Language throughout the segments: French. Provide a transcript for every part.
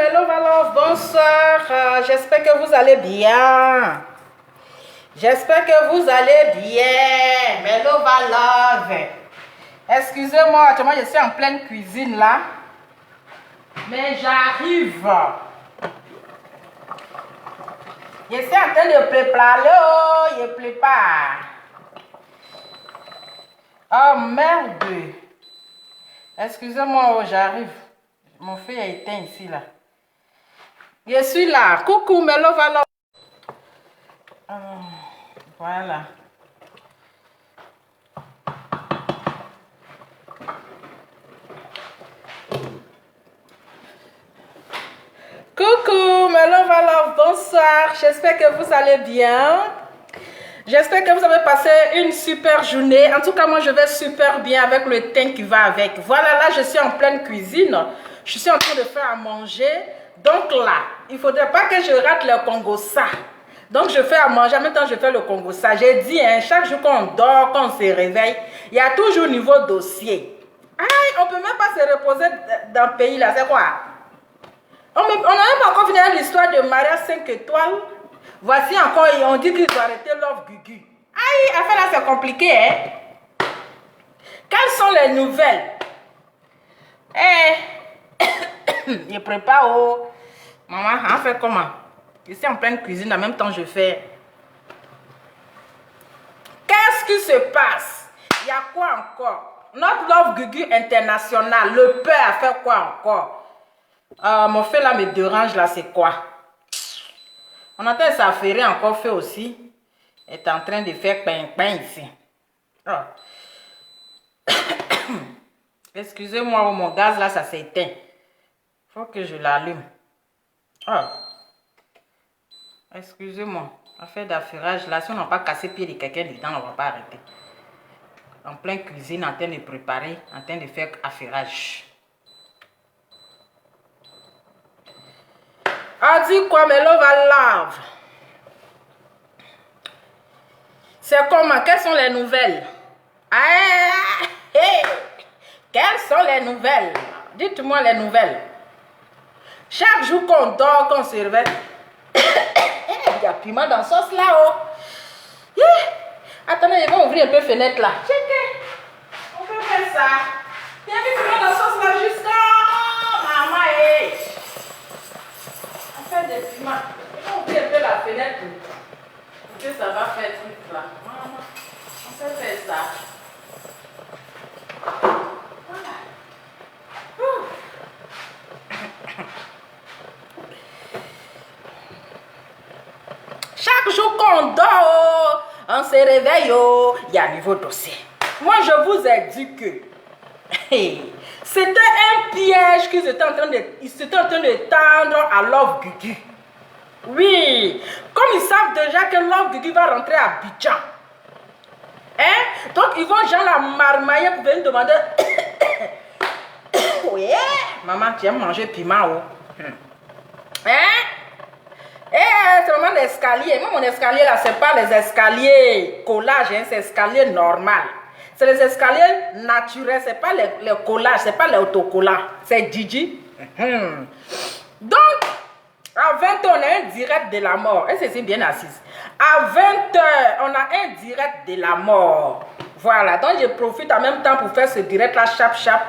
Hello Valov, bonsoir. J'espère que vous allez bien. J'espère que vous allez bien. Hello Valov. Excusez-moi, moi je suis en pleine cuisine là. Mais j'arrive. Je suis en train de préparer. Oh, je prépare. Oh merde. Excusez-moi, oh, j'arrive. Mon feu est éteint ici là. Je suis là. Coucou, Melo Valo. Voilà. Coucou, Melo Valo. Bonsoir. J'espère que vous allez bien. J'espère que vous avez passé une super journée. En tout cas, moi, je vais super bien avec le thym qui va avec. Voilà, là, je suis en pleine cuisine. Je suis en train de faire à manger. Donc là, il ne faudrait pas que je rate le Congo-ça. Donc, je fais à manger. En même temps, je fais le Congo-ça. J'ai dit, hein, chaque jour qu'on dort, qu'on se réveille, il y a toujours niveau dossier. Aïe, on ne peut même pas se reposer dans le pays là. C'est quoi? On n'a même pas encore fini l'histoire de Maria 5 étoiles. Voici encore, on dit qu'ils ont arrêté Love Gugu. Aïe, affaire là, c'est compliqué, hein? Quelles sont les nouvelles? Je prépare, oh. Maman, on fait comment? Je suis en pleine cuisine, en même temps, je fais. Qu'est-ce qui se passe? Il y a quoi encore? Notre Love Gugu international, le père a fait quoi encore? Mon fait là me dérange, là, c'est quoi? On entend ça Ferré encore fait aussi. Est en train de faire pain ici. Oh. Excusez-moi, mon gaz là, ça s'éteint. Faut que je l'allume. Oh. Excusez-moi. Affaire d'affairage là, si on n'a pas cassé pied de quelqu'un dedans, on ne va pas arrêter. En pleine cuisine, en train de préparer, en train de faire affairage. On dit quoi, mais l'eau va lave. C'est comment? Quelles sont les nouvelles? Quelles sont les nouvelles? Dites-moi les nouvelles. Chaque jour qu'on dort, qu'on se réveille, il y a piment dans la sauce là-haut. Attendez, je vais ouvrir un peu la fenêtre là. On peut faire ça. Il y a du piment dans la sauce là jusqu'à maman. On fait des piments. Je vais ouvrir un peu la fenêtre pour que ça va faire truc là. Maman, on peut faire ça. Chaque jour qu'on dort, on se réveille, il y a un nouveau dossier. Moi, je vous ai dit que c'était un piège qu'ils étaient en train de tendre à Love Gugu. Oui, comme ils savent déjà que Love Gugu va rentrer à Abidjan. Hein? Donc, ils vont genre la marmailler pour venir demander. Oui, maman, tu aimes manger piment, oh. Hein? C'est vraiment l'escalier. Moi, mon escalier là, c'est pas les escaliers collage, hein, c'est escalier normal. C'est les escaliers naturels, c'est pas les collages, c'est pas les autocollants. C'est Gigi. Donc, à 20h, on a un direct de la mort. Et c'est bien assise. À 20h, on a un direct de la mort. Voilà, donc je profite en même temps pour faire ce direct là, chap.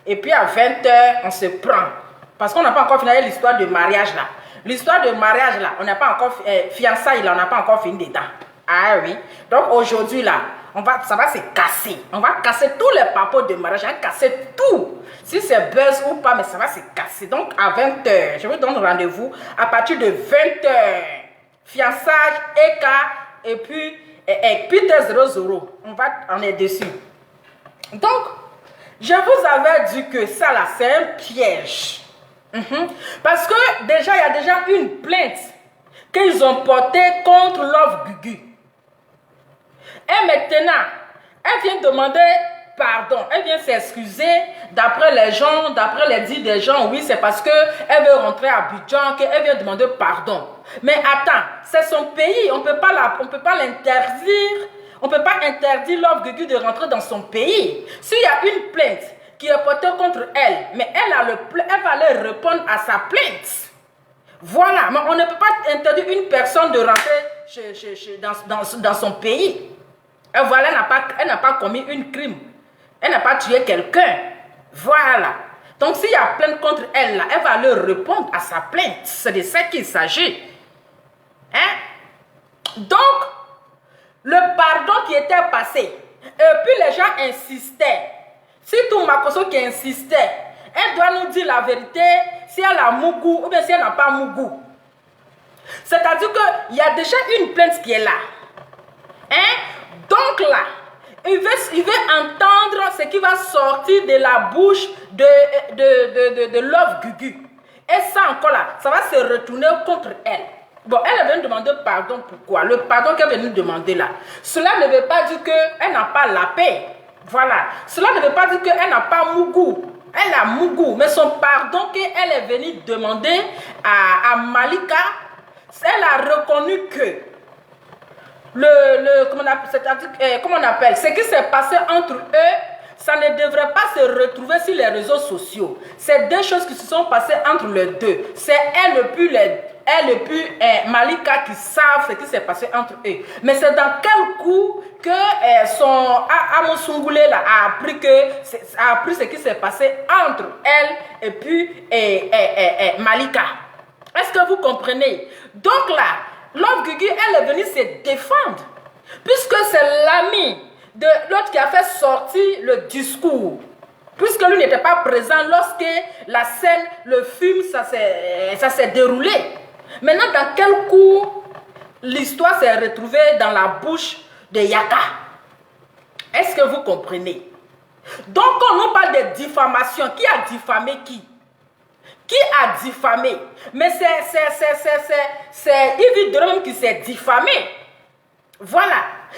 Et puis à 20h, on se prend. Parce qu'on n'a pas encore fini l'histoire de mariage là. L'histoire de mariage là, on n'a pas encore fiançailles là, on n'a pas encore fini dedans. Ah oui. Donc aujourd'hui là, ça va se casser. On va casser tous les papeaux de mariage, on va casser tout. Si c'est buzz ou pas, mais ça va se casser. Donc à 20h, je vous donne rendez-vous à partir de 20h. Fiançage, EK et puis Peter 00. On est dessus. Donc, je vous avais dit que ça là, c'est un piège. Parce que déjà, il y a déjà une plainte qu'ils ont portée contre Love Gugu. Et maintenant, elle vient demander pardon. Elle vient s'excuser d'après les gens, d'après les dits des gens. Oui, c'est parce qu'elle veut rentrer à Abidjan qu'elle vient demander pardon. Mais attends, c'est son pays. On ne peut pas l'interdire. On ne peut pas interdire Love Gugu de rentrer dans son pays. S'il y a une plainte qui est porté contre elle. Mais elle va aller répondre à sa plainte. Voilà, mais on ne peut pas interdire une personne de rentrer dans son pays. Et voilà, elle n'a pas commis un crime. Elle n'a pas tué quelqu'un. Voilà. Donc, s'il y a plainte contre elle, là, elle va leur répondre à sa plainte. C'est de ça qu'il s'agit. Hein? Donc, le pardon qui était passé, et puis les gens insistaient. Surtout Makosso qui insistait. Elle doit nous dire la vérité, si elle a Mougou ou bien si elle n'a pas Mougou. C'est-à-dire qu'il y a déjà une plainte qui est là. Hein? Donc là, il veut entendre ce qui va sortir de la bouche de Love Gugu. Et ça encore là, ça va se retourner contre elle. Bon, elle est venue demander pardon. Pourquoi? Le pardon qu'elle est venue demander là. Cela ne veut pas dire qu'elle n'a pas la paix. Voilà. Cela ne veut pas dire qu'elle n'a pas Mougou. Elle a Mougou. Mais son pardon qu'elle est venue demander à Malika, elle a reconnu que comment on appelle, ce qui s'est passé entre eux, ça ne devrait pas se retrouver sur les réseaux sociaux. C'est deux choses qui se sont passées entre les deux. C'est elle et puis Malika qui savent ce qui s'est passé entre eux. Mais c'est dans quel coup que Amo Sungoulé a appris ce qui s'est passé entre elle et puis Malika. Est-ce que vous comprenez? Donc là, Love Gugu, elle est venue se défendre. Puisque c'est l'ami de l'autre qui a fait sortir le discours. Puisque lui n'était pas présent lorsque la scène, le film, ça s'est déroulé. Maintenant, dans quel coup l'histoire s'est retrouvée dans la bouche de Yaka? Est-ce que vous comprenez? Donc, quand on parle de diffamation, qui a diffamé qui? Qui a diffamé? Mais c'est Yves Dero qui s'est diffamé. Voilà.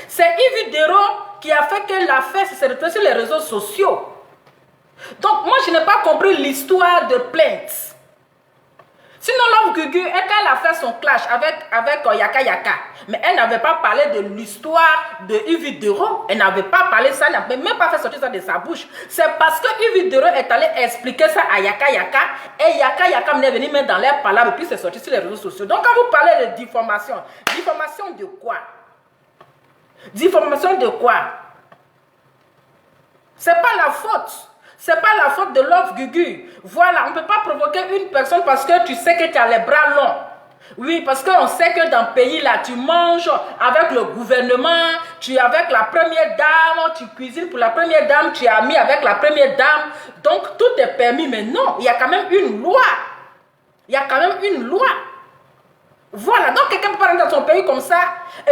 C'est Yves Dero qui a fait que l'affaire s'est retrouvée sur les réseaux sociaux. Donc, moi, je n'ai pas compris l'histoire de plainte. Sinon, Love Gugu, elle a fait son clash avec Yaka Yaka. Mais elle n'avait pas parlé de l'histoire de Yves Dero. Elle n'avait pas parlé de ça, elle n'avait même pas fait sortir ça de sa bouche. C'est parce que Yves Dero est allé expliquer ça à Yaka Yaka. Et Yaka Yaka m'est venu mettre dans l'air par là et puis c'est sorti sur les réseaux sociaux. Donc, quand vous parlez de diffamation, diffamation de quoi? Diffamation de quoi? C'est pas la faute. C'est pas la faute de Love Gugu. Voilà, on ne peut pas provoquer une personne parce que tu sais que tu as les bras longs. Oui, parce qu'on sait que dans le pays là, tu manges avec le gouvernement, tu es avec la première dame, tu cuisines pour la première dame, tu es ami avec la première dame. Donc tout est permis, mais non, il y a quand même une loi. Il y a quand même une loi. Voilà, donc quelqu'un peut pas rentrer dans son pays comme ça,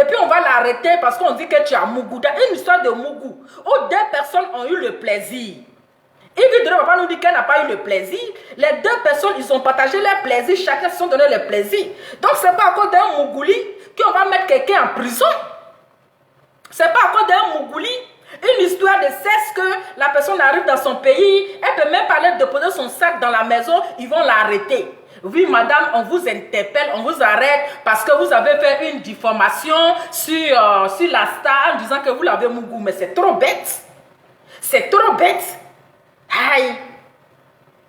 et puis on va l'arrêter parce qu'on dit que tu as Mougou. Dans une histoire de Mougou, où deux personnes ont eu le plaisir. Yves Dero ne va pas nous dire qu'elle n'a pas eu le plaisir. Les deux personnes, ils ont partagé leur plaisir, chacun se sont donné le plaisir. Donc, ce n'est pas à cause d'un Mougouli qu'on va mettre quelqu'un en prison. Ce n'est pas à cause d'un Mougouli, une histoire de sexe que la personne arrive dans son pays, elle peut même pas aller déposer son sac dans la maison, ils vont l'arrêter. Oui, madame, on vous interpelle, on vous arrête parce que vous avez fait une diffamation sur la star en disant que vous l'avez Mougou. Mais c'est trop bête. C'est trop bête. Aïe!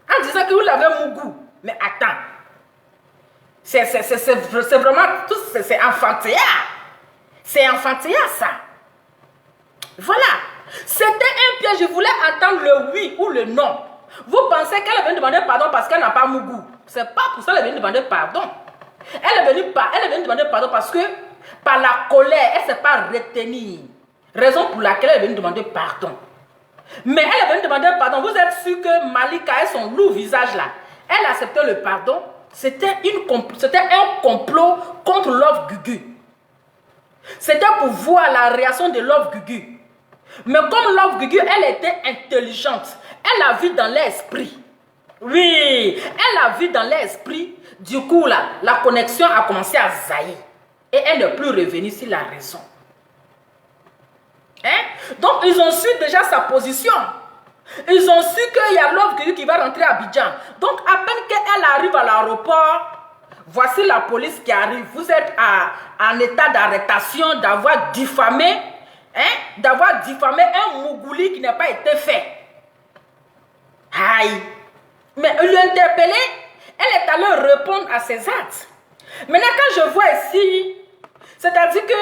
En disant que vous l'avez Mougou. Mais attends. C'est vraiment... C'est enfantillard. C'est enfantillard, ça. Voilà. C'était un piège. Je voulais entendre le oui ou le non. Vous pensez qu'elle est venue demander pardon parce qu'elle n'a pas Mougou. C'est pas pour ça qu'elle est venue demander pardon. Elle est venue demander pardon parce que par la colère, elle ne s'est pas retenue. Raison pour laquelle elle est venue demander pardon. Mais elle est venue demander pardon. Vous êtes sûr que Malika et son lourd visage là, elle acceptait le pardon? C'était un complot contre Love Gugu. C'était pour voir la réaction de Love Gugu. Mais comme Love Gugu, elle était intelligente. Elle a vu dans l'esprit. Oui, elle a vu dans l'esprit. Du coup là, la connexion a commencé à zaïr. Et elle n'est plus revenue sur la raison. Hein? Donc, ils ont su déjà sa position. Ils ont su qu'il y a Love Gugu qui va rentrer à Abidjan. Donc, à peine qu'elle arrive à l'aéroport, voici la police qui arrive. Vous êtes en état d'arrestation d'avoir diffamé, hein? D'avoir diffamé un Mougouli qui n'a pas été fait. Aïe. Mais l'interpeller, elle est allée répondre à ses actes. Maintenant, quand je vois ici, c'est-à-dire que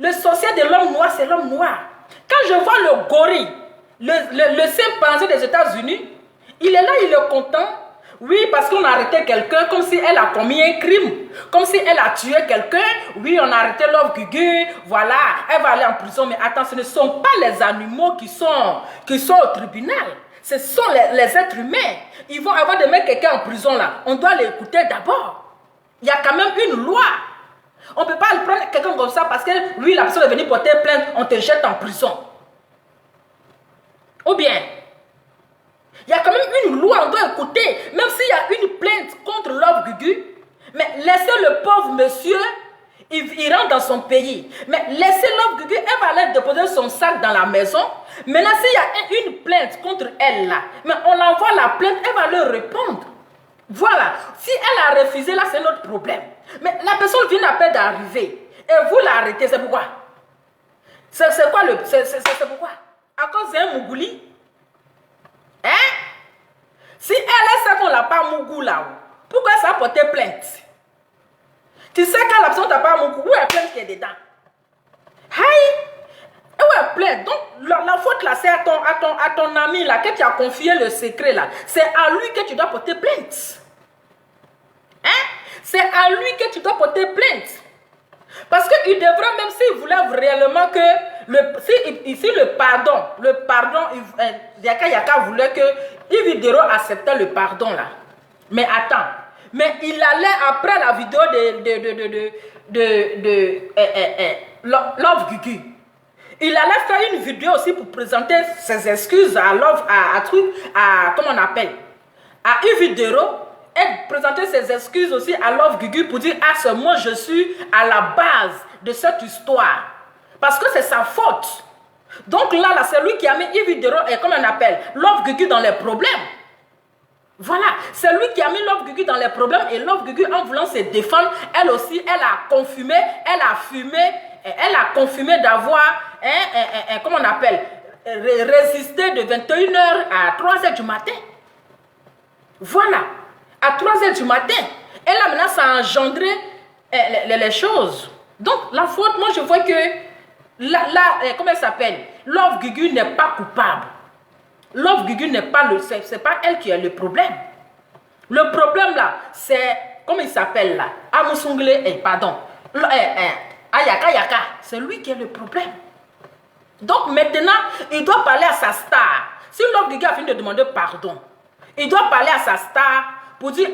le sorcier de l'homme noir, c'est l'homme noir. Quand je vois le gorille, le chimpanzé des États-Unis, il est là, il est content. Oui, parce qu'on a arrêté quelqu'un comme si elle a commis un crime. Comme si elle a tué quelqu'un. Oui, on a arrêté Love Gugu. Voilà, elle va aller en prison. Mais attends, ce ne sont pas les animaux qui sont au tribunal. Ce sont les êtres humains. Ils vont avoir de mettre quelqu'un en prison là. On doit l'écouter d'abord. Il y a quand même une loi. On ne peut pas prendre quelqu'un comme ça parce que lui, la personne est venue porter plainte, on te jette en prison. Ou bien, il y a quand même une loi, on doit écouter. Même s'il y a une plainte contre Love Gugu, mais laissez le pauvre monsieur, il rentre dans son pays. Mais laissez Love Gugu, elle va aller déposer son sac dans la maison. Maintenant, s'il y a une plainte contre elle là, mais on envoie la plainte, elle va leur répondre. Voilà. Si elle a refusé, là, c'est notre problème. Mais la personne vient à peine d'arriver. Et vous l'arrêtez, c'est pourquoi? C'est quoi le... C'est pourquoi? À cause d'un Mougouli? Hein? Si elle sait qu'on n'a pas Mougou là, pourquoi ça a porté plainte? Tu sais quand la personne n'a pas Mougou, où est la plainte qui est dedans? Aïe! Où est la plainte? Donc la faute là, c'est à ton ami là, que tu as confié le secret là. C'est à lui que tu dois porter plainte. Hein? C'est à lui que tu dois porter plainte. Parce qu'il devrait, même s'il voulait réellement que, le pardon, Yaka voulait que Ividero acceptait le pardon là. Mais attends, mais il allait après la vidéo de Love Gugu. Il allait faire une vidéo aussi pour présenter ses excuses à Love, comment on appelle, à Ividero. Et présenter ses excuses aussi à Love Gugu pour dire ah c'est moi je suis à la base de cette histoire parce que c'est sa faute. Donc là c'est lui qui a mis Ividero et comme on appelle Love Gugu dans les problèmes. Voilà, c'est lui qui a mis Love Gugu dans les problèmes et Love Gugu en voulant se défendre, elle aussi elle a confirmé d'avoir comment on appelle résisté de 21h à 3h du matin. Voilà. À 3h du matin. Et là, maintenant, ça a engendré les choses. Donc, la faute, moi, je vois que, comment elle s'appelle? Love Gugu n'est pas coupable. Love Gugu n'est pas c'est pas elle qui a le problème. Le problème, là, c'est, comment il s'appelle, là? Amusungle, pardon. Ayaka, c'est lui qui a le problème. Donc, maintenant, il doit parler à sa star. Si Love Gugu a fini de demander pardon, il doit parler à sa star pour dire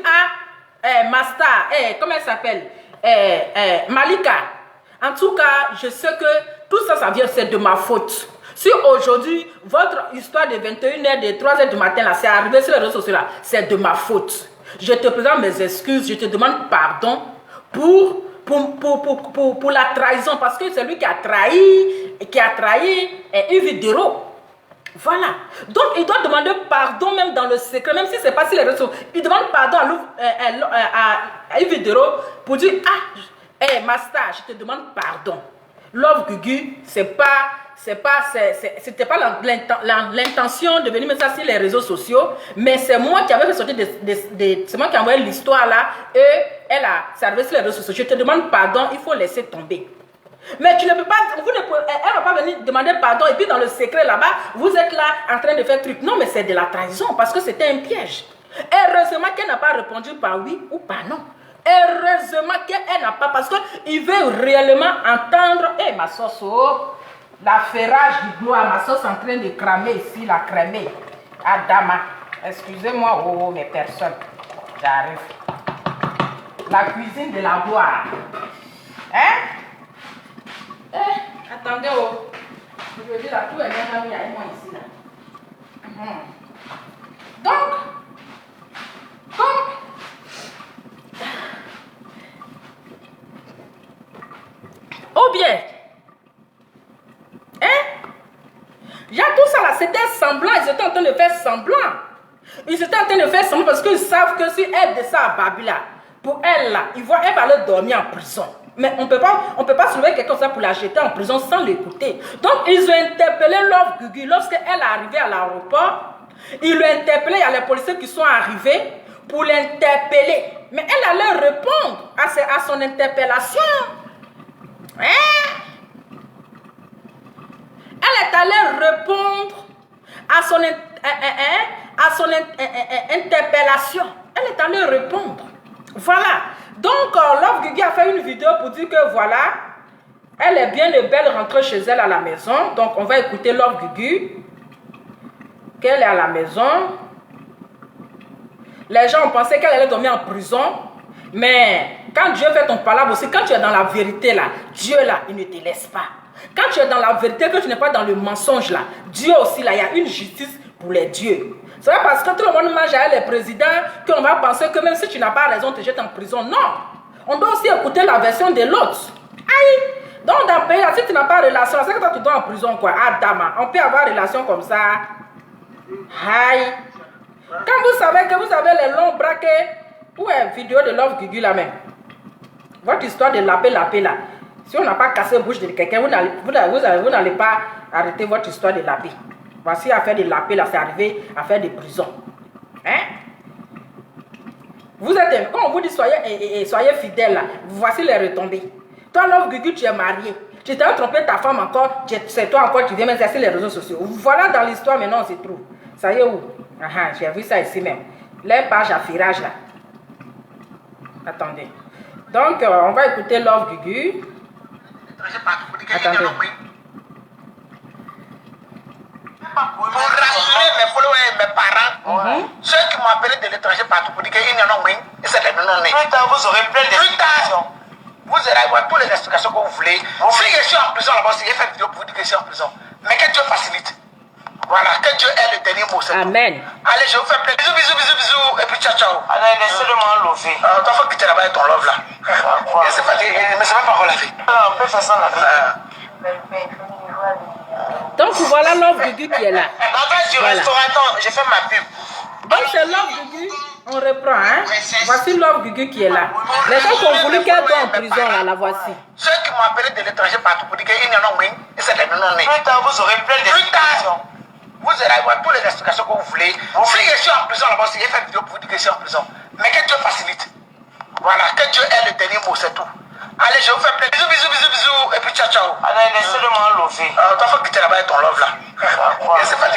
ma star, comment elle s'appelle, Malika. En tout cas, je sais que tout ça, ça vient, c'est de ma faute. Si aujourd'hui, votre histoire de 21h, de 3h du matin, là, c'est arrivé sur les réseaux sociaux, là, c'est de ma faute. Je te présente mes excuses, je te demande pardon pour la trahison, parce que c'est lui qui a trahi Ividero. Voilà. Donc, il doit demander pardon même dans le secret, même si ce n'est pas sur les réseaux. Il demande pardon à Ividero pour dire ah, Master, je te demande pardon. Love Gugu, c'était pas l'intention de venir mettre ça sur les réseaux sociaux, mais c'est moi qui avais fait sortir c'est moi qui ai envoyé l'histoire là, et elle a servi sur les réseaux sociaux. Je te demande pardon, il faut laisser tomber. Mais tu ne peux pas, elle ne va pas venir demander pardon et puis dans le secret là-bas, vous êtes là en train de faire truc. Non, mais c'est de la trahison parce que c'était un piège. Heureusement qu'elle n'a pas répondu par oui ou par non. Heureusement qu'elle n'a pas, parce qu'il veut réellement entendre, ma sauce, la ferrage du gloire, ma sauce en train de cramer ici, la cramer. Adama, excusez-moi, mes personnes, j'arrive. La cuisine de la gloire. Hein? Attendez, je veux dire, là, tout est bien mis avec moi ici, là. Donc, oh bien, il y a tout ça là, c'était semblant, ils étaient en train de faire semblant. Ils étaient en train de faire semblant parce qu'ils savent que si elle descend à Babila, pour elle là, elle va aller dormir en prison. Mais on peut pas soulever quelqu'un comme ça pour la jeter en prison sans l'écouter. Donc, ils ont interpellé Love Gugu lorsqu'elle est arrivée à l'aéroport. Il l'a interpellé, il y a les policiers qui sont arrivés pour l'interpeller. Mais elle allait répondre à son interpellation. Hein? Elle est allée répondre à son interpellation. Elle est allée répondre. Voilà. Donc, Love Guigui a fait une vidéo pour dire que voilà, elle est bien et belle rentrée chez elle à la maison. Donc, on va écouter Love Guigui. Qu'elle est à la maison. Les gens ont pensé qu'elle allait dormir en prison. Mais quand Dieu fait ton palabre aussi, quand tu es dans la vérité là, Dieu là, il ne te laisse pas. Quand tu es dans la vérité, que tu n'es pas dans le mensonge là, Dieu aussi là, il y a une justice pour les dieux. C'est pas parce que tout le monde mange à les présidents qu'on va penser que même si tu n'as pas raison, tu te jettes en prison. Non. On doit aussi écouter la version de l'autre. Aïe. Donc dans le pays là, si tu n'as pas de relation, c'est que toi tu dois en prison quoi. Ah dama, on peut avoir relation comme ça. Aïe. Quand vous savez que vous avez les longs bras, où est la vidéo de Love Guigui là même? Votre histoire de lapé là. Si on n'a pas cassé la bouche de quelqu'un, vous n'allez pas arrêter votre histoire de lapé. Voici affaire de lapé là, c'est arrivé à faire des prisons. Hein? Vous êtes, quand on vous dit soyez fidèles là, voici les retombées. Toi Love Guigui, tu es marié. Tu t'as trompé ta femme encore, c'est toi encore qui viens m'exercer les réseaux sociaux. Voilà dans l'histoire maintenant on se trouve. Ça y est où? Ah, j'ai vu ça ici même. Les pages affirage là. Attendez. Donc, on va écouter Love Guigui. Attendez. Pour rassurer mes followers et mes parents, ceux qui m'ont appelé de l'étranger partout pour dire qu'ils n'en ont rien, et c'est des non-nés. Plus tard, vous aurez plein d'explications. Vous allez avoir toutes les explications que vous voulez. Si je suis en prison là-bas, j'ai fait une vidéo pour vous dire que je suis en prison. Mais que Dieu facilite. Voilà, que Dieu ait le dernier mot. Amen. Allez, je vous fais plein. Bisous. Et puis ciao, ciao. Allez, laissez-le-moi lever. Toi, faut que tu là-bas avec ton love là. Mais c'est pas encore la vie. On peut faire ça la vie. Donc voilà Love Guigui qui est là. Dans du restaurant, j'ai fait ma pub. Donc c'est Love Guigui. On reprend, hein. Voici Love Guigui qui est là. Les gens qui ont voulu qu'elle soit en prison, là, la voici. Ceux qui m'ont appelé de l'étranger partout pour dire qu'ils n'en ont rien, et c'est des non-nés. Plus tard, vous aurez plein d'explications. Vous allez avoir toutes les explications que vous voulez. Si je suis en prison là-bas, j'ai fait une vidéo pour vous dire que je suis en prison. Mais que Dieu facilite. Voilà, que Dieu ait le dernier mot, c'est tout. Allez, je vous fais plein. Bisous. Et puis ciao. Allez, laissez-le-moi lever. Toi, faut que tu là-bas avec ton love là. Mais c'est pas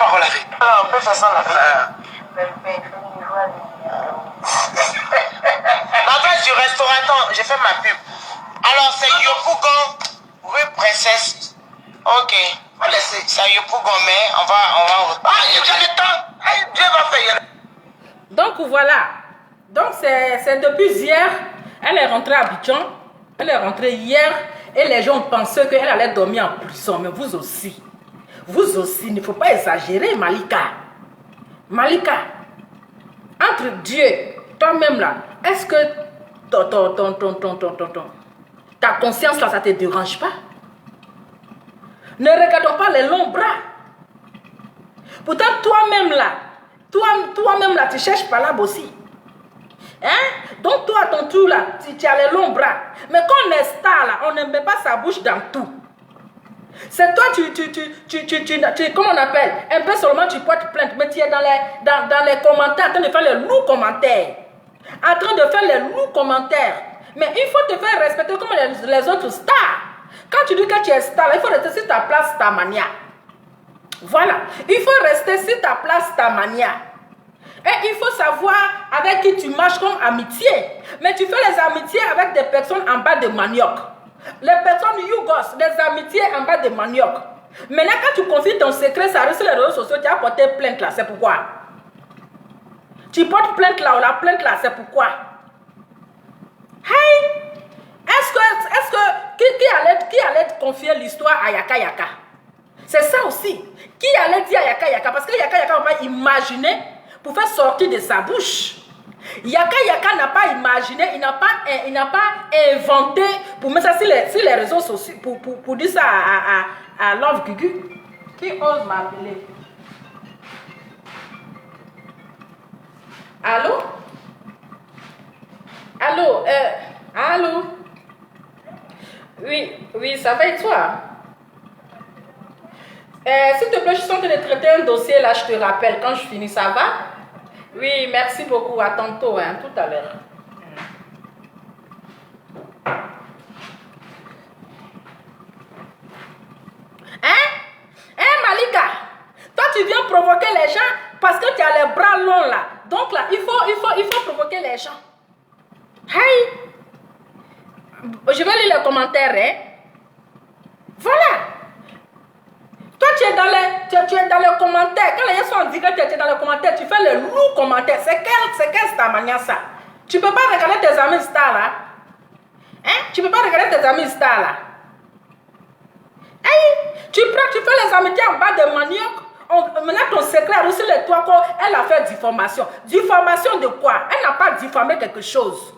encore la vie. On peut faire ça la vie. Dans du restaurant, j'ai fait ma pub. Alors, c'est Yopougon, rue Princesse. Ok. C'est à Yopougon, mais on va. Ah, il y a du temps. Dieu va faire. Donc voilà. Donc c'est depuis hier. Elle est rentrée à Abidjan. Elle est rentrée hier. Et les gens pensaient qu'elle allait dormir en prison. Mais vous aussi. Vous aussi, il ne faut pas exagérer, Malika. Malika. Entre Dieu, toi-même là, est-ce que ta conscience là, ça te dérange pas? Ne regardons pas les longs bras. Pourtant, toi-même là, tu cherches par là aussi. Hein? Donc, toi, à ton tour là, tu as les longs bras. Mais quand on est star là, on ne met pas sa bouche dans tout. C'est toi, comment on appelle? Un peu seulement tu portes plainte, mais tu es dans les commentaires, en train de faire les lourds commentaires. En train de faire les lourds commentaires. Mais il faut te faire respecter comme les autres stars. Quand tu dis que tu es star, il faut rester sur ta place, ta mania. Voilà. Il faut rester sur ta place, ta mania. Et il faut savoir avec qui tu marches comme amitié. Mais tu fais les amitiés avec des personnes en bas de manioc. Les personnes Yougos, des amitiés en bas de manioc. Maintenant, quand tu confies ton secret, ça reste sur les réseaux sociaux, tu as porté plainte là, c'est pourquoi. Tu portes plainte là ou la plainte là, c'est pourquoi. Hey! Est-ce que qui allait confier l'histoire à Yaka Yaka? C'est ça aussi. Qui allait dire à Yaka Yaka? Parce que Yaka Yaka va pas imaginer pour faire sortir de sa bouche. Yaka Yaka n'a pas imaginé, il n'a pas inventé pour mettre ça sur les réseaux sociaux, pour dire ça à Love Guigui. Qui ose m'appeler? Allô? Allô? Oui, ça va et toi? S'il te plaît, je suis en train de traiter un dossier là, je te rappelle quand je finis, ça va? Oui, merci beaucoup, à tantôt, hein, tout à l'heure. Malika, toi tu viens provoquer les gens parce que tu as les bras longs là. Donc là, il faut provoquer les gens. Hey! Je vais lire les commentaires, hein? Voilà. Toi, tu es dans les commentaires. Quand les gens sont en direct, tu es dans les commentaires, tu fais les lourds commentaires. C'est quelle ta manière ça? Tu peux pas regarder tes amis stars là? Hein? Tu peux pas regarder tes amis stars là? Hey! Tu fais les amitiés en bas de manioc. Maintenant, ton secret a reçu les toits elle a fait diffamation. Diffamation de quoi? Elle n'a pas diffamé quelque chose.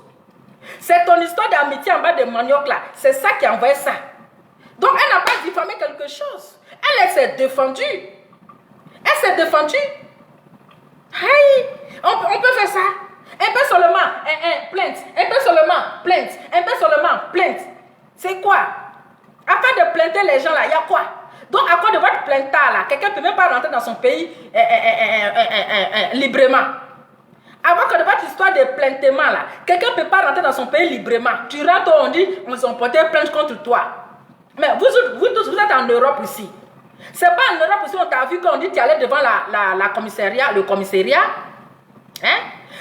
C'est ton histoire d'amitié en bas de manioc là. C'est ça qui a envoyé ça. Donc, elle n'a pas diffamé quelque chose. Elle s'est défendue. Elle s'est défendue. Hey, on peut faire ça. Un peu seulement, plainte. Un peu seulement, plainte. Un peu seulement, plainte. C'est quoi? Afin de plainter les gens là, il y a quoi? Donc, à cause de votre plainte là, quelqu'un ne peut même pas rentrer dans son pays librement. Avant que de votre histoire de plaintement là, quelqu'un ne peut pas rentrer dans son pays librement. Tu rentres, on dit, on ont porté plainte contre toi. Mais vous tous, vous êtes en Europe ici. C'est pas en Europe ici, on t'a vu qu'on dit que tu allais devant le commissariat. Hein?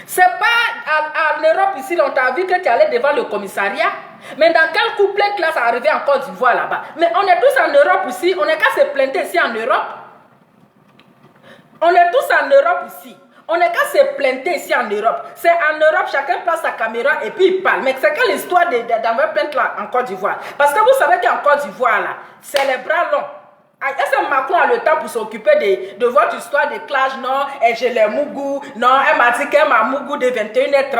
C'est pas en Europe ici, on t'a vu que tu allais devant le commissariat. Mais dans quel couplet que là, ça arrivait en Côte d'Ivoire là-bas? Mais on est tous en Europe ici, on n'est qu'à se plainter ici en Europe. On est tous en Europe ici. On n'est qu'à se plainter ici en Europe. C'est en Europe, chacun place sa caméra et puis il parle. Mais c'est quelle histoire d'envoyer plainte là en Côte d'Ivoire? Parce que vous savez qu'en Côte d'Ivoire là, c'est les bras longs. Est-ce que Macron a le temps pour s'occuper de votre histoire de clash? Non, et j'ai les mougou. Non, elle m'a dit qu'elle m'a mougou de 21h30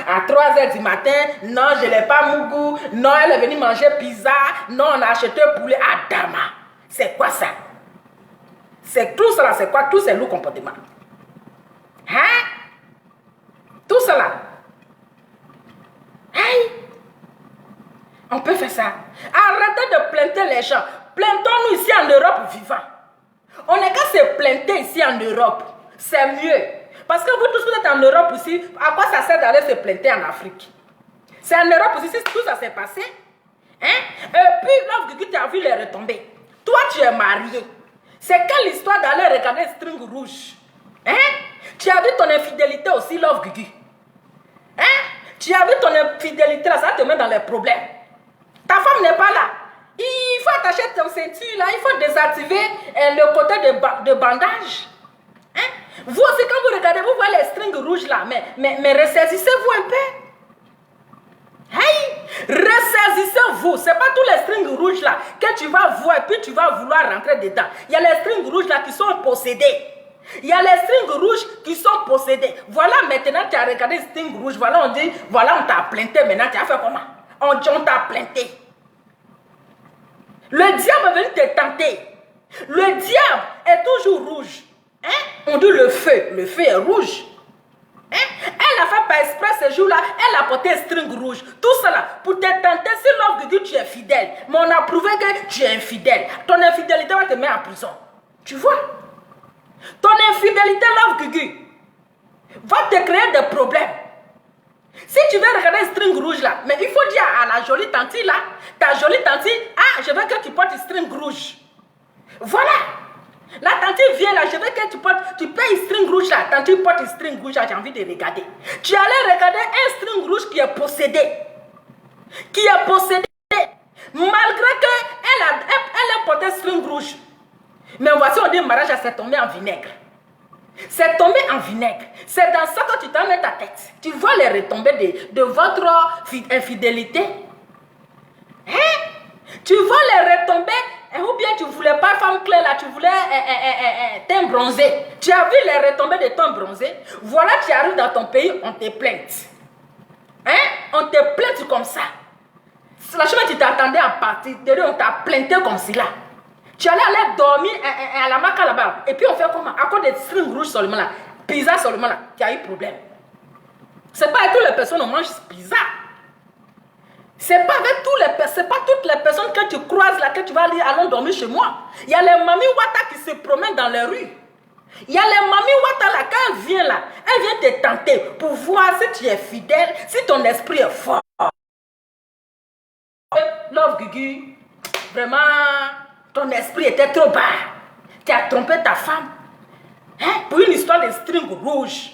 à 3h du matin. Non, je n'ai pas mougou. Non, elle est venue manger pizza. Non, on a acheté poulet à Dama. C'est quoi ça? C'est tout cela, c'est quoi? Tous ces loups comportements. Hein? Tout cela. Hey! On peut faire ça. Arrêtez de plainter les gens. Plaintons-nous ici en Europe vivant. On n'est qu'à se plainter ici en Europe. C'est mieux. Parce que vous tous, vous êtes en Europe ici. À quoi ça sert d'aller se plainter en Afrique? C'est en Europe ici, c'est tout ça s'est passé. Hein? Et puis, Love Gugu, tu as vu les retombées. Toi, tu es marié. C'est quelle histoire d'aller regarder String Rouge? Hein? Tu as vu ton infidélité aussi, Love Gugu? Hein? Tu as vu ton infidélité là, ça te met dans les problèmes. Ta femme n'est pas là. Il faut attacher ton ceinture là, il faut désactiver le côté de bandage. Hein? Vous aussi, quand vous regardez, vous voyez les strings rouges là, mais ressaisissez-vous un peu. Hey! Ressaisissez-vous. Ce n'est pas tous les strings rouges là que tu vas voir et puis tu vas vouloir rentrer dedans. Il y a les strings rouges là qui sont possédés. Il y a les strings rouges qui sont possédés. Voilà, maintenant tu as regardé les strings rouges. Voilà, on dit, voilà, on t'a plainté. Maintenant, tu as fait comment? On t'a plainté. Le diable est venu te tenter. Le diable est toujours rouge. Hein? On dit le feu est rouge. Hein? Elle a fait par exprès ce jour-là, elle a porté un string rouge. Tout cela pour te tenter. Si Love Gugu tu es fidèle, mais on a prouvé que tu es infidèle. Ton infidélité va te mettre en prison. Tu vois? Ton infidélité, Love Gugu, va te créer des problèmes. Si tu veux regarder un string rouge là, mais il faut dire à la jolie tante là, ta jolie tante, ah, je veux que tu portes un string rouge. Voilà. La tante vient là, je veux que tu payes un string rouge là. Tante porte un string rouge là, j'ai envie de regarder. Tu allais regarder un string rouge qui est possédé. Qui est possédé. Malgré qu'elle a porté un string rouge. Mais voici, on dit mariage, c'est tombé en vinaigre. C'est tombé en vinaigre. C'est dans ça que tu t'en mets ta tête. Tu vois les retombées de votre infidélité. Hein? Tu vois les retombées, ou bien tu ne voulais pas femme claire là, tu voulais teint bronzé. Tu as vu les retombées de teint bronzé. Voilà, tu arrives dans ton pays, on te plainte. Hein? On te plainte comme ça. C'est la chose que tu t'attendais à partir de là, on t'a plainté comme cela. Tu allais aller dormir à la maca là-bas. Et puis on fait comment? À cause des strings rouges seulement là, pizza seulement là, tu as eu problème. C'est pas à toutes les personnes on mange pizza. C'est pas avec c'est pas toutes les personnes que tu croises là que tu vas dire allons dormir chez moi. Il y a les mamies Wata qui se promènent dans les rues. Il y a les mamies Wata là, quand elle vient là, elle vient te tenter pour voir si tu es fidèle, si ton esprit est fort. Love Gugu, vraiment, ton esprit était trop bas. Tu as trompé ta femme. Hein? Pour une histoire de string rouge.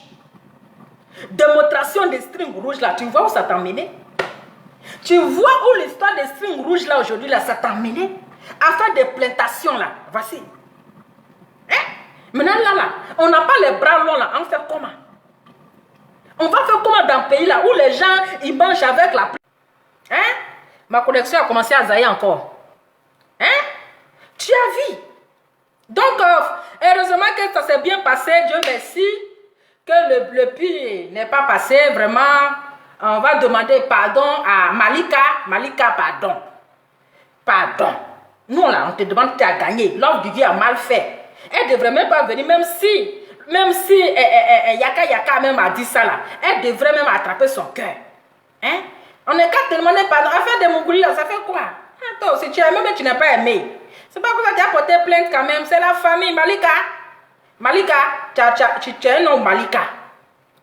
Démonstration de string rouge là, tu vois où ça t'a mené? Tu vois où l'histoire des strings rouges là aujourd'hui là, ça t'a mené à faire des plantations là. Voici. Hein? Maintenant là, on n'a pas les bras longs là. On fait comment? On va faire comment dans un pays là où les gens ils mangent avec la. Hein? Ma connexion a commencé à zailler encore. Hein? Tu as vu? Donc, heureusement que ça s'est bien passé. Dieu merci que le pire n'est pas passé. Vraiment. On va demander pardon à Malika. Malika, pardon. Pardon. Nous, là, on te demande que tu as gagné. Love Gugu a mal fait. Elle ne devrait même pas venir, même si Yaka même a dit ça là. Elle devrait même attraper son cœur. Hein? On est qu'à te demander pardon. Affaire de Mougouli, là, ça fait quoi? Attends, si tu as aimé, mais tu n'as pas aimé. C'est pas pour ça que tu as porté plainte quand même. C'est la famille. Malika. Malika, tu as un nom Malika.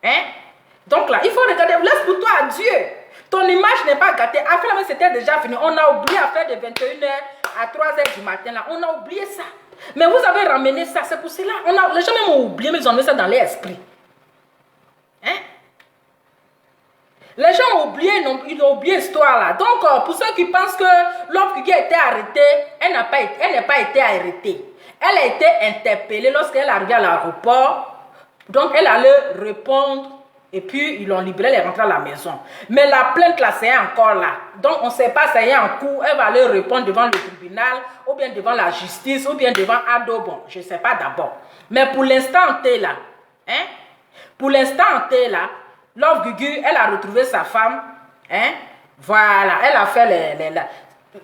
Hein? Donc là, il faut regarder, laisse pour toi à Dieu. Ton image n'est pas gâtée. Après, c'était déjà fini. On a oublié à faire de 21h à 3h du matin. Là. On a oublié ça. Mais vous avez ramené ça. C'est pour cela. Les gens même ont oublié, mais ils ont mis ça dans l'esprit. Hein? Les gens ont oublié, ils ont oublié l'histoire là. Donc, pour ceux qui pensent que l'homme qui a été arrêté, elle n'a pas été arrêtée. Elle a été interpellée lorsqu'elle est arrivée à l'aéroport. Donc, elle allait répondre. Et puis, ils l'ont libérée, elle est rentrée à la maison. Mais la plainte, là, c'est encore là. Donc, on ne sait pas, ça y est en cours. Elle va aller répondre devant le tribunal, ou bien devant la justice, ou bien devant Ado. Bon, je ne sais pas d'abord. Mais pour l'instant, t'es là. Hein? Pour l'instant, t'es là. Love Gugu, elle a retrouvé sa femme. Hein? Voilà. Elle a fait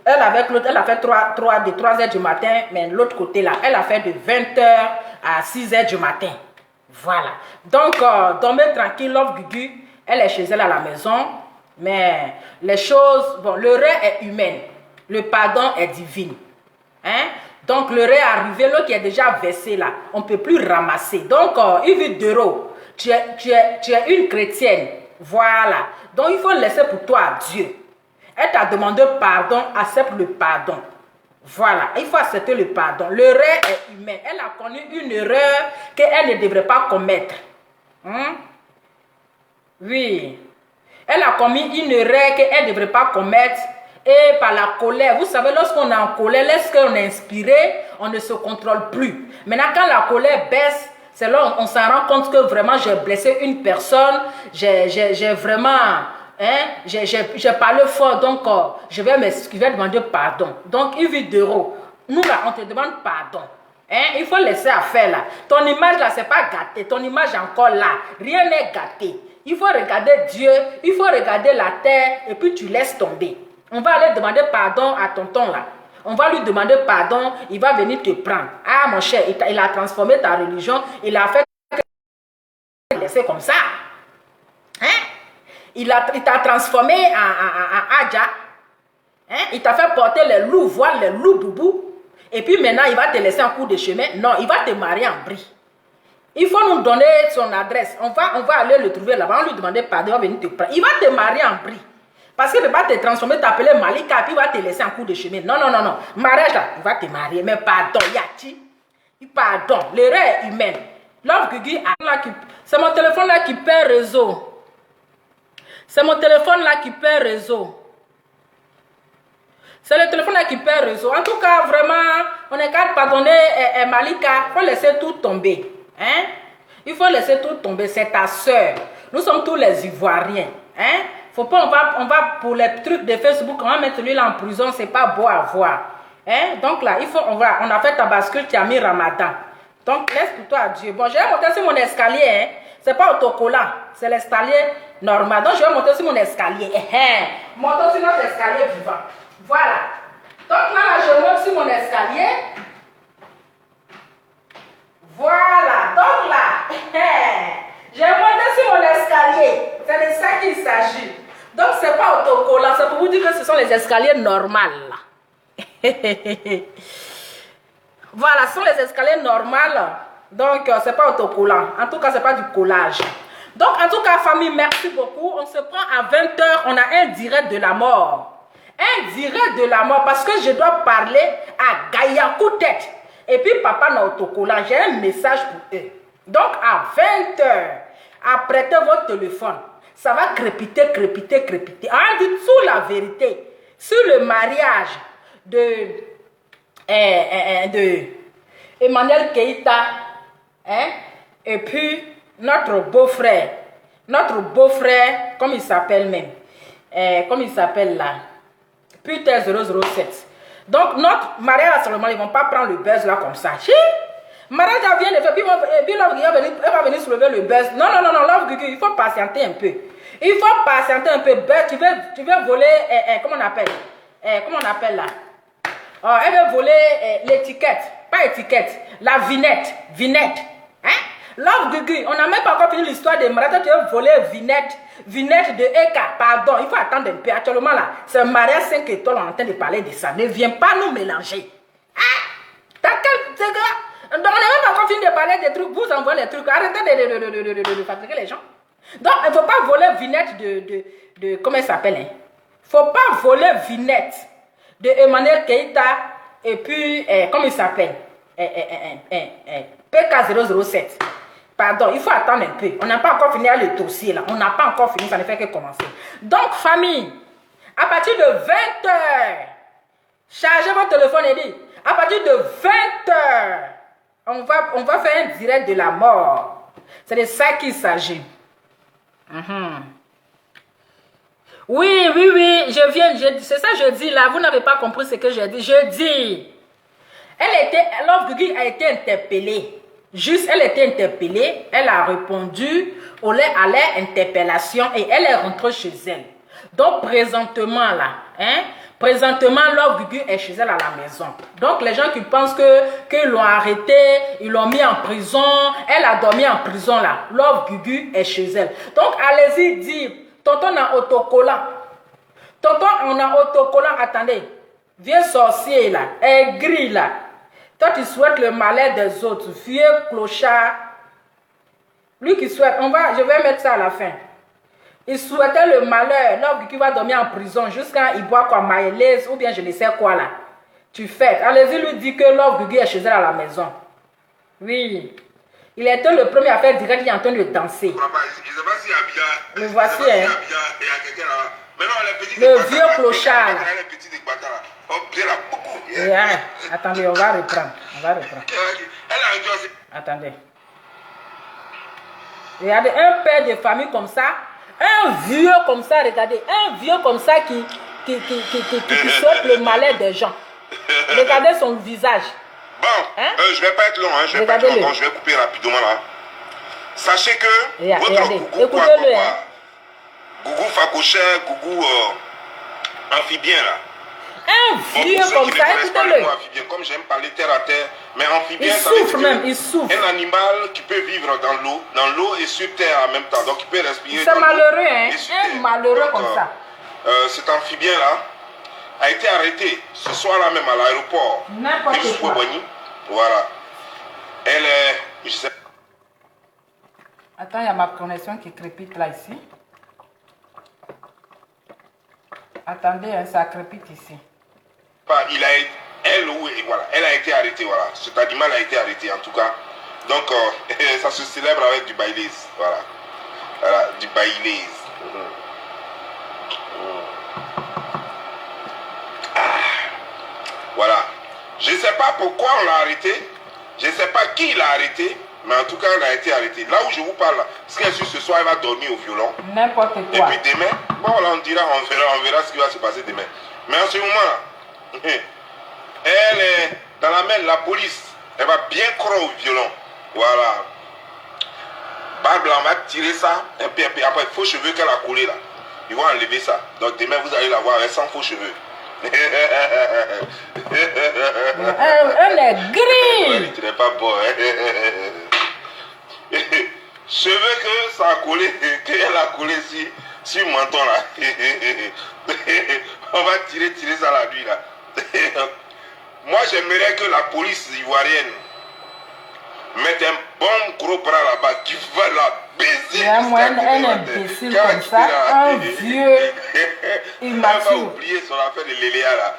elle avec l'autre, elle a fait de 3h du matin, mais l'autre côté là, elle a fait de 20h à 6h du matin. Voilà. Donc, dormez tranquille, Love Gugu, elle est chez elle à la maison, mais les choses, bon, l'erreur est humaine, le pardon est divin. Hein? Donc, l'erreur est arrivée, l'autre qui est déjà versé là, on ne peut plus ramasser. Donc, Yves Dero, tu es une chrétienne, voilà. Donc, il faut laisser pour toi Dieu. Elle t'a demandé pardon, accepte le pardon. Voilà, il faut accepter le pardon. L'erreur est humaine. Elle a connu une erreur qu'elle ne devrait pas commettre. Oui. Elle a commis une erreur qu'elle ne devrait pas commettre. Et par la colère, vous savez, lorsqu'on est en colère, lorsqu'on est inspiré, on ne se contrôle plus. Maintenant, quand la colère baisse, c'est là on s'en rend compte que vraiment j'ai blessé une personne. J'ai vraiment... Hein? J'ai parlé fort, donc je vais m'excuser, demander pardon. Donc, Yves Dero, nous là, on te demande pardon. Hein? Il faut laisser à faire là. Ton image là, c'est pas gâté. Ton image est encore là. Rien n'est gâté. Il faut regarder Dieu, il faut regarder la terre et puis tu laisses tomber. On va aller demander pardon à tonton là. On va lui demander pardon, il va venir te prendre. Ah mon cher, il a transformé ta religion, il a fait que laisser comme ça. Hein? Il t'a transformé en Adja. Hein? Il t'a fait porter les loups, voir les loups boubou. Et puis maintenant, il va te laisser en cours de chemin. Non, il va te marier en brie. Il faut nous donner son adresse. On va aller le trouver là-bas. On lui demander pardon, il va venir te prendre. Il va te marier en brie. Parce qu'il ne peut pas te transformer, t'appeler Malika, puis il va te laisser en cours de chemin. Non, non, non, non. Mariage là, il va te marier. Mais pardon, Yati. Pardon, l'erreur est humaine. Love Gugu, c'est mon téléphone là qui perd réseau. C'est mon téléphone là qui perd réseau. C'est le téléphone là qui perd réseau. En tout cas, vraiment, on est qu'à pardonner Malika. Il faut laisser tout tomber. Hein? Il faut laisser tout tomber. C'est ta soeur. Nous sommes tous les Ivoiriens. Hein? Faut pas, on va pour les trucs de Facebook, on va mettre lui là en prison. C'est pas beau à voir. Hein? Donc là, on a fait ta bascule, tu as mis Ramadan. Donc, laisse pour toi Dieu. Bon, je vais monter sur mon escalier. Hein? C'est pas autocollant. C'est l'escalier normal. Donc, je vais monter sur mon escalier. Montons sur notre escalier vivant. Voilà. Donc là, je monte sur mon escalier. Voilà. Donc là, je monte sur mon escalier. C'est de ça qu'il s'agit. Donc, c'est pas autocollant, c'est pour vous dire que ce sont les escaliers normaux. Voilà, ce sont les escaliers normaux. Donc, c'est pas autocollant. En tout cas, c'est pas du collage. Donc, en tout cas, famille, merci beaucoup. On se prend à 20 h. On a un direct de la mort. Un direct de la mort parce que je dois parler à Gaïa coup tête. Et puis, papa n'a autocollant. J'ai un message pour eux. Donc, à 20 h, apprêtez votre téléphone. Ça va crépiter, crépiter, crépiter. On dit tout la vérité sur le mariage de Emmanuel Keïta, hein, et puis notre beau-frère, comme il s'appelle même, comme il s'appelle là, Putain 007. Donc notre mariage seulement, ils vont pas prendre le buzz là comme ça. Mariage vient de faire, puis elle va venir soulever le buzz. Non, Love Gugu, il faut patienter un peu. Il faut patienter un peu. Buzz, tu veux voler, comment on appelle là? Oh, elle veut voler l'étiquette, pas étiquette, la vinette. Hein? Love Gugu, on n'a même pas encore fini l'histoire de mariage. Tu veux voler vinette de Eka. Pardon, il faut attendre un peu. Actuellement là, c'est un mariage 5 étoiles, on est en train de parler de ça. Ne viens pas nous mélanger. Hein? T'as quel gars? Donc, on n'a même pas encore fini de parler des trucs. Vous envoyez les trucs. Arrêtez de fatiguer les gens. Donc, il ne faut pas voler vinette de comment il s'appelle? Il ne faut pas voler vinette de Emmanuel Keïta et puis, comment il s'appelle? PK007. Pardon, il faut attendre un peu. On n'a pas encore fini le dossier là. On n'a pas encore fini, ça ne fait que commencer. Donc, famille, à partir de 20 h, chargez votre téléphone et dit, à partir de 20 h, on va faire un direct de la mort. C'est de ça qu'il s'agit. Oui, c'est ça que je dis là. Vous n'avez pas compris ce que je dis. Je dis, Love Gugu a été interpellée. Juste, elle était interpellée. Elle a répondu à leur interpellation et elle est rentrée chez elle. Donc, présentement là, présentement, Love Gugu est chez elle à la maison. Donc, les gens qui pensent qu'ils l'ont arrêté, ils l'ont mis en prison, elle a dormi en prison là. Love Gugu est chez elle. Donc, allez-y dire, tonton a autocollant. Tonton, on a autocollant, attendez. Vieux sorcier là, aigri là. Toi, tu souhaites le malheur des autres, vieux clochard. Lui qui souhaite, je vais mettre ça à la fin. Il souhaitait le malheur. Love Gugu va dormir en prison jusqu'à il boit quoi, mayonnaise ou bien je ne sais quoi là. Tu fais. Allez-y lui dire que Love Gugu est chez elle à la maison. Oui. Il était le premier à faire direct, il est en train de danser. Le voici, hein. Le vieux clochard là. Attendez, on va reprendre. Attendez. Regardez, un père de famille comme ça. Un vieux comme ça, regardez, un vieux comme ça qui souhaite le malheur des gens. Regardez son visage. Bon, je vais pas être long, je vais pas être long, je vais couper rapidement là. Sachez que votre Gougou Gougou Facochère, Gougou amphibien là. Un vieux comme ça, écoutez-le. Comme j'aime parler terre à terre, mais amphibien, il souffre même, il souffre. Un animal qui peut vivre dans l'eau et sur terre en même temps, donc il peut respirer. C'est malheureux, hein, un malheureux donc, comme ça. Cet amphibien là a été arrêté ce soir là même à l'aéroport. N'importe quoi. Voilà. Elle est, je sais. Attends, il y a ma connexion qui crépite là ici. Attendez, ça crépite ici. Elle a été arrêtée, voilà. Cet animal a été arrêté en tout cas. Donc ça se célèbre avec du bailes, voilà. Voilà, du bailes. Voilà. Je ne sais pas pourquoi on l'a arrêté. Je ne sais pas qui l'a arrêté. Mais en tout cas, elle a été arrêtée. Là où je vous parle, ce qu'elle suit ce soir, elle va dormir au violon. N'importe quoi. Et puis demain, bon, voilà, on verra ce qui va se passer demain. Mais en ce moment, elle est dans la main de la police. Elle va bien croire au violon. Voilà. Barbe, on va tirer ça. Et puis après, faux cheveux qu'elle a collé là. Ils vont enlever ça. Donc demain, vous allez la voir avec 100 faux cheveux. Elle est grise. Tu n'es pas beau. Cheveux que ça a collé, qu'elle a collé ici, Si tu m'entends là, on va tirer ça la nuit là. Moi j'aimerais que la police ivoirienne mette un bon gros bras là-bas qui va la baiser. Un imbécile comme ça, un vieux immature. On va oublier son affaire de Léléa là.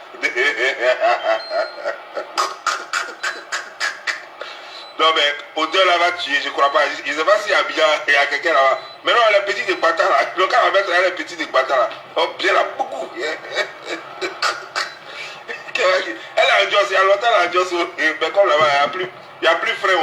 Non mais Odeur là va tuer, je crois pas. Je sais pas s'il y a quelqu'un là-bas. Mais non, elle est petite de bâtard là. Le cas va mettre elle est petite de bâtard là. Oh bien là, beaucoup. Elle a un joss, il y a longtemps elle a un joss. Mais comme là-bas, il n'y a plus frais.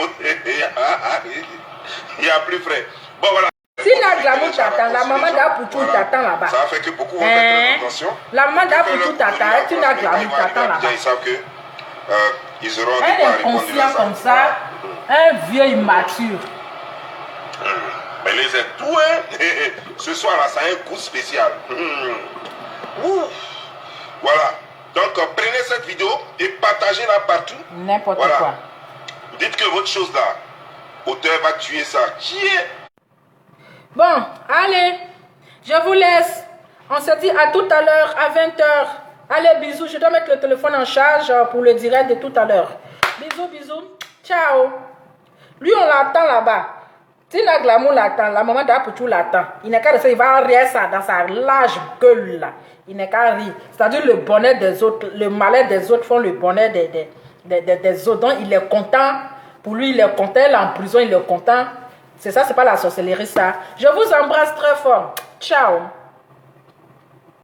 Il n'y a plus frais. Bon voilà. Si la glamour t'attend, la maman d'Apoutou t'attend là-bas. Ça fait que beaucoup vont faire attention. La maman d'Apoutou t'attend, tu n'as glamour t'attend là-bas. Ils savent que ils auront un inconscient comme ça, un vieux immature. Mais les tout, hein. Ce soir là, ça a un coup spécial. Voilà. Donc prenez cette vidéo et partagez-la partout. N'importe quoi. Dites que votre chose là, Auteur va tuer ça. Qui est? Bon, allez, je vous laisse. On se dit à tout à l'heure, à 20 h. Allez, bisous. Je dois mettre le téléphone en charge pour le direct de tout à l'heure. Bisous, bisous. Ciao. Lui, on l'attend là-bas. Tina Glamour l'attend. La maman d'Apoutou l'attend. Il n'est qu'à rester, il va rire ça dans sa large gueule là. Il n'est qu'à rire. C'est-à-dire le bonheur des autres, le malheur des autres font le bonheur des autres. Donc, il est content. Pour lui, il est content. Elle est en prison, il est content. C'est ça, c'est pas la sorcellerie, ça. Je vous embrasse très fort. Ciao.